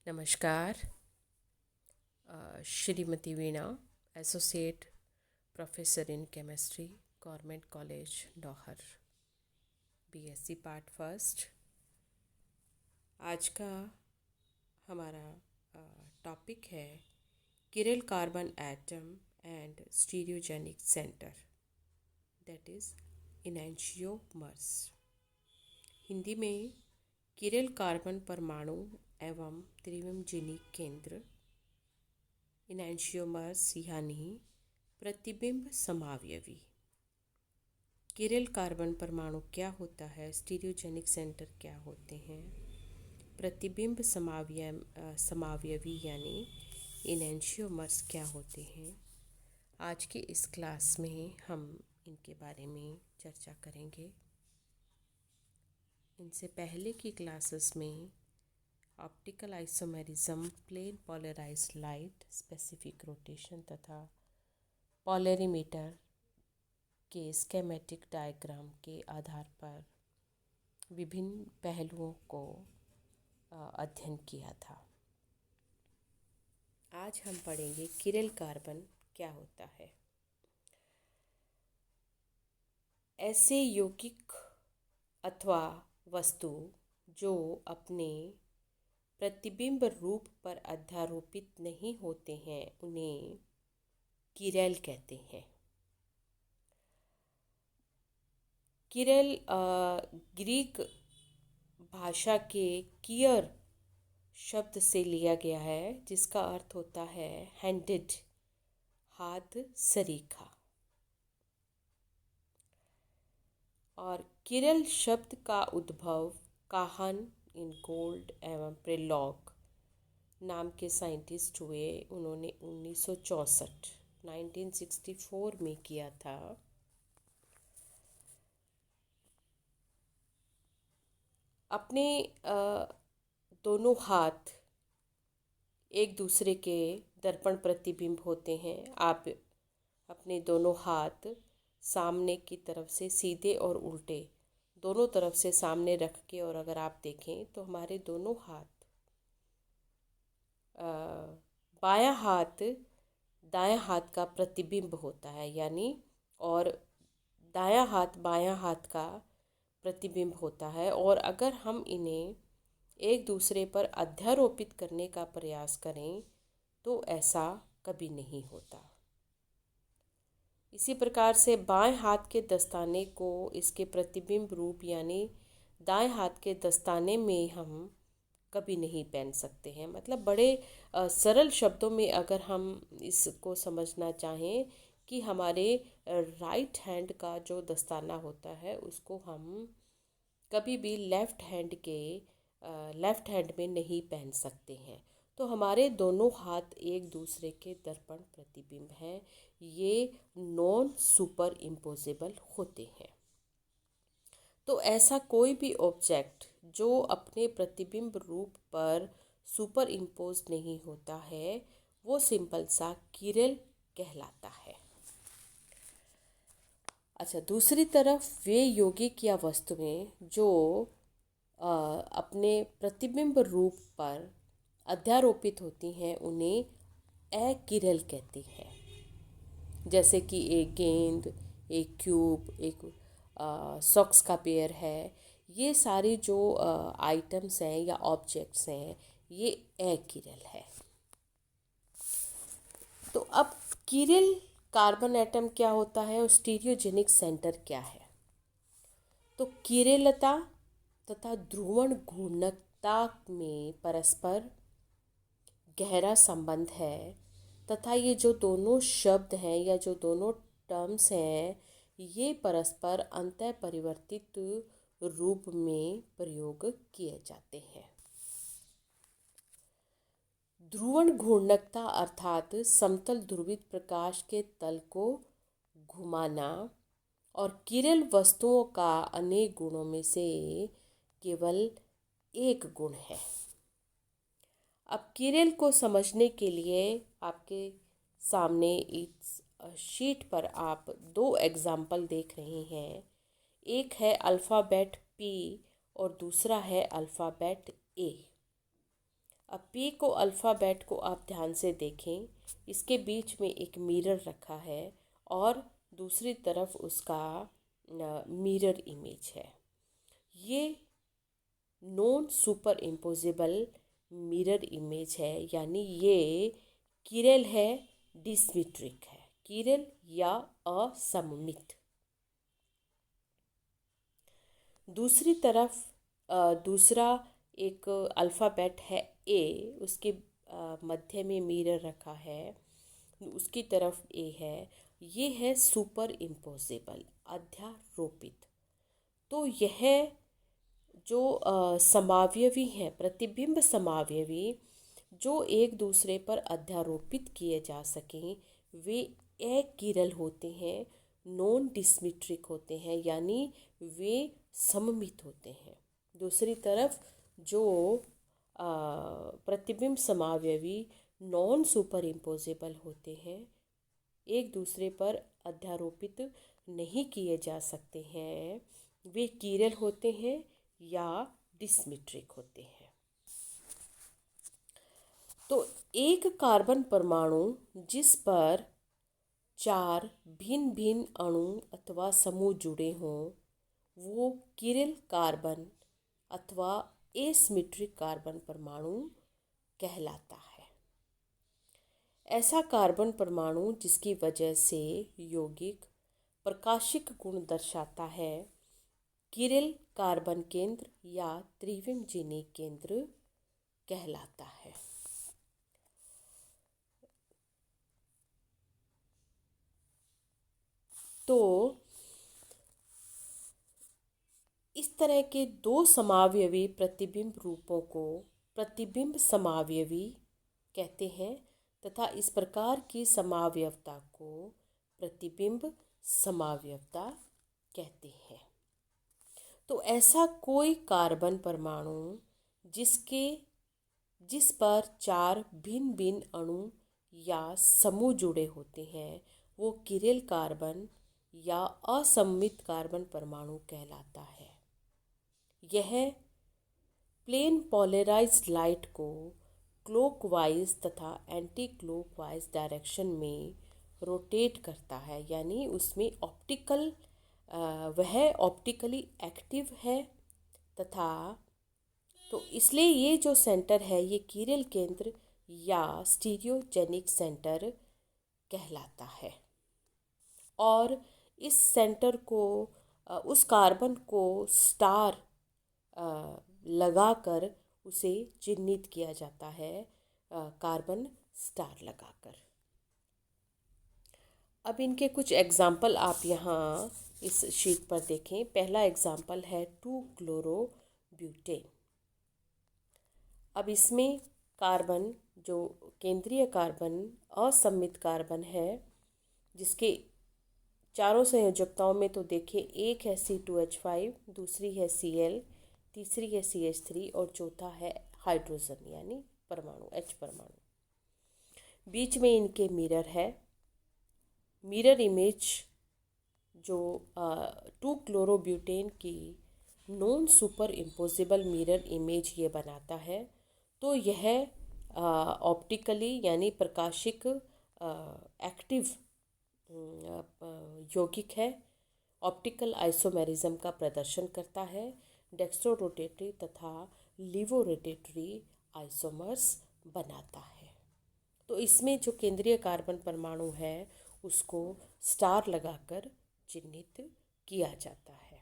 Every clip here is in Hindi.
नमस्कार। Shrimati Veena, associate professor in chemistry, government college Dohar, BSc part first. आज का हमारा टॉपिक है chiral carbon atom and stereogenic centre, that is enantiomers. Hindi में किरल कार्बन परमाणु एवं त्रिविमजिनी केंद्र, इनैंशियोमर्स यानी प्रतिबिंब समावयवी। किरल कार्बन परमाणु क्या होता है, स्टीरियोजेनिक सेंटर क्या होते हैं, प्रतिबिंब समावयवी यानी इनैंशियोमर्स क्या होते हैं, आज की इस क्लास में हम इनके बारे में चर्चा करेंगे। इनसे पहले की क्लासेस में optical isomerism, plane polarised light, specific rotation तथा पोलरीमीटर के स्केमेटिक डायग्राम के आधार पर विभिन्न पहलुओं को अध्ययन किया था। आज हम पढ़ेंगे किरल कार्बन क्या होता है। ऐसे यौगिक अथवा वस्तु जो अपने प्रतिबिंब रूप पर अध्यारोपित नहीं होते हैं उन्हें किरल कहते हैं। किरल ग्रीक भाषा के कियर शब्द से लिया गया है, जिसका अर्थ होता है हैंडेड, हाथ सरीखा। और किरल शब्द का उद्भव काहन इन गोल्ड एवं प्रेलॉग नाम के साइंटिस्ट हुए। उन्होंने 1964 में किया था। अपने दोनों हाथ एक दूसरे के दर्पण प्रतिबिंब होते हैं। आप अपने दोनों हाथ सामने की तरफ से सीधे और उल्टे दोनों तरफ से सामने रख के, और अगर आप देखें तो हमारे दोनों हाथ, बायां हाथ दायां हाथ का प्रतिबिंब होता है यानी, और दायां हाथ बायां हाथ का प्रतिबिंब होता है। और अगर हम इन्हें एक दूसरे पर अध्यारोपित करने का प्रयास करें तो ऐसा कभी नहीं होता। इसी प्रकार से बाएं हाथ के दस्ताने को इसके प्रतिबिंब रूप यानी दाएं हाथ के दस्ताने में हम कभी नहीं पहन सकते हैं। मतलब बड़े सरल शब्दों में अगर हम इसको समझना चाहें कि हमारे राइट हैंड का जो दस्ताना होता है उसको हम कभी भी लेफ्ट हैंड में नहीं पहन सकते हैं। तो हमारे दोनों हाथ एक दूसरे के दर्पण प्रतिबिंब हैं। ये नॉन सुपर इम्पोजेबल होते हैं। तो ऐसा कोई भी ऑब्जेक्ट जो अपने प्रतिबिंब रूप पर सुपर इम्पोज नहीं होता है वो सिंपल सा किरल कहलाता है। अच्छा, दूसरी तरफ वे यौगिक या वस्तुएं जो अपने प्रतिबिंब रूप पर अध्यारोपित होती हैं उन्हें अकिरल कहते हैं। जैसे कि एक गेंद, एक क्यूब, एक सॉक्स का पेयर है। ये सारी जो आइटम्स हैं या ऑब्जेक्ट्स हैं ये अकिरल है। तो अब किरल कार्बन एटम क्या होता है और स्टीरियोजेनिक सेंटर क्या है। तो किरलता तथा ध्रुवण घूर्णकता में परस्पर गहरा संबंध है तथा ये जो दोनों शब्द हैं या जो दोनों टर्म्स हैं ये परस्पर अंतः परिवर्तित रूप में प्रयोग किए जाते हैं। ध्रुवण घूर्णकता अर्थात समतल ध्रुवित प्रकाश के तल को घुमाना और किरल वस्तुओं का अनेक गुणों में से केवल एक गुण है। अब किरल को समझने के लिए आपके सामने इस शीट पर आप दो एग्जाम्पल देख रहे हैं। एक है अल्फ़ाबेट P और दूसरा है अल्फ़ाबेट A। अब पी को अल्फ़ाबेट को आप ध्यान से देखें, इसके बीच में एक मिरर रखा है और दूसरी तरफ उसका मिरर इमेज है। ये non super imposable mirror image है, यानी ये किरल है, डिसमिट्रिक है, किरल या असममित। दूसरी तरफ दूसरा एक अल्फ़ाबेट है ए, उसके मध्य में मिरर रखा है, उसकी तरफ ए है। ये है सुपर इम्पोजिबल, अध्यारोपित। तो यह जो समावयवी हैं, प्रतिबिंब समावयवी जो एक दूसरे पर अध्यारोपित किए जा सकें, वे अकिरल होते हैं, नॉन डिसमिट्रिक होते हैं, यानी वे सममित होते हैं। दूसरी तरफ जो प्रतिबिंब समावयवी नॉन सुपर इम्पोजिबल होते हैं, एक दूसरे पर अध्यारोपित नहीं किए जा सकते हैं, वे किरल होते हैं या डिसमिट्रिक होते हैं। तो एक कार्बन परमाणु जिस पर 4 भिन्न भिन्न अणु अथवा समूह जुड़े हों, वो किरल कार्बन अथवा एसिमेट्रिक कार्बन परमाणु कहलाता है। ऐसा कार्बन परमाणु जिसकी वजह से यौगिक प्रकाशिक गुण दर्शाता है, किरल कार्बन केंद्र या त्रिविम केंद्र कहलाता है। तो इस तरह के दो समावयवी प्रतिबिंब रूपों को प्रतिबिंब समावयवी कहते हैं तथा इस प्रकार की समावयवता को प्रतिबिंब समावयवता कहते हैं। तो ऐसा कोई कार्बन परमाणु जिस पर 4 भिन्न भिन्न अणु या समूह जुड़े होते हैं, वो किरल कार्बन या असममित कार्बन परमाणु कहलाता है। यह प्लेन पोलराइज्ड लाइट को क्लॉकवाइज तथा एंटी क्लॉकवाइज डायरेक्शन में रोटेट करता है, यानी उसमें वह ऑप्टिकली एक्टिव है तथा तो इसलिए ये जो सेंटर है, ये किरल केंद्र या स्टीरियोजेनिक सेंटर कहलाता है। और इस सेंटर को उस कार्बन को स्टार लगाकर उसे चिन्हित किया जाता है, कार्बन स्टार लगाकर। अब इनके कुछ एग्जाम्पल आप यहाँ इस शीट पर देखें। पहला एग्जाम्पल है 2-क्लोरोब्यूटेन। अब इसमें कार्बन जो केंद्रीय कार्बन असममित कार्बन है, जिसके चारों संयोजकताओं में तो देखिए, एक है C2H5, दूसरी है Cl, तीसरी है CH3 और चौथा है हाइड्रोजन यानी परमाणु H परमाणु। बीच में इनके मिरर है। मिरर इमेज जो 2-क्लोरोब्यूटेन की non super imposable mirror image ये बनाता है। तो यह ऑप्टिकली यानी प्रकाशिक एक्टिव यौगिक है, ऑप्टिकल आइसोमेरिज्म का प्रदर्शन करता है, डेक्स्ट्रोरोटेटरी तथा लीवोरोटेटरी आइसोमर्स बनाता है। तो इसमें जो केंद्रीय कार्बन परमाणु है उसको स्टार लगाकर चिन्हित किया जाता है।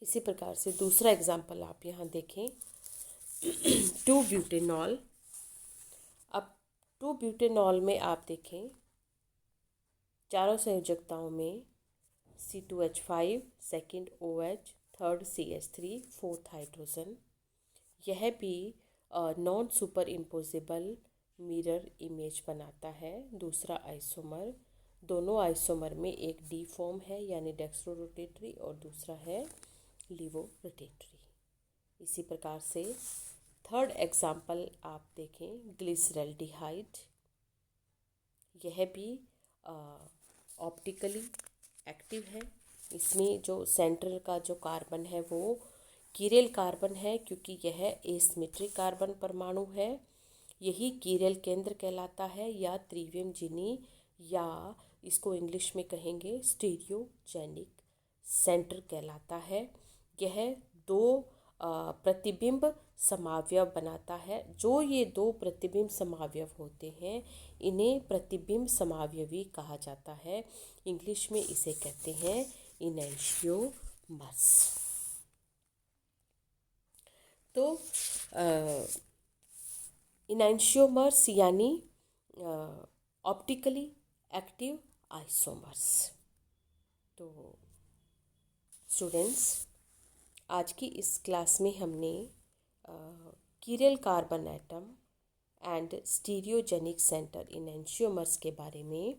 इसी प्रकार से दूसरा एग्जाम्पल आप यहाँ देखें 2-ब्यूटेनॉल। अब 2-ब्यूटेनॉल में आप देखें चारों संयोजकताओं में C2H5, second OH, third CH3, fourth hydrogen. यह भी non super imposable mirror image बनाता है। दूसरा आइसोमर, दोनों आइसोमर में एक डी फॉर्म है यानी डेक्स्ट्रोरोटेटरी और दूसरा है लीवोरोटेटरी। इसी प्रकार से थर्ड एग्जाम्पल आप देखें ग्लिसरैल्डिहाइड। यह भी ऑप्टिकली एक्टिव है। इसमें जो सेंटर का जो कार्बन है वो कीरेल कार्बन है क्योंकि यह एसिमेट्रिक कार्बन परमाणु है। यही कीरेल केंद्र कहलाता है या त्रिविम जिनी, या इसको इंग्लिश में कहेंगे स्टीरियोजेनिक सेंटर कहलाता है। यह दो प्रतिबिंब समावयव बनाता है। जो ये दो प्रतिबिंब समावयव होते हैं इन्हें प्रतिबिंब समावयवी कहा जाता है। इंग्लिश में इसे कहते हैं इनैंशियोमर्स। तो इनैंशियोमर्स यानी ऑप्टिकली एक्टिव आइसोमर्स। तो स्टूडेंट्स, आज की इस क्लास में हमने chiral carbon atom and stereogenic centre enantiomers के बारे में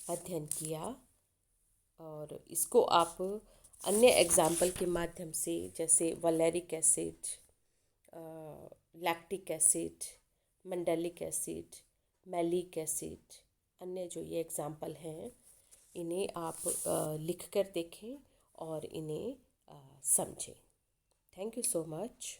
अध्ययन किया, और इसको आप अन्य एग्जाम्पल के माध्यम से, जैसे valeric acid, lactic acid, mandelic acid, malic acid, अन्य जो ये एग्जाम्पल हैं इन्हें आप लिख कर देखें और इन्हें समझें। Thank you so much.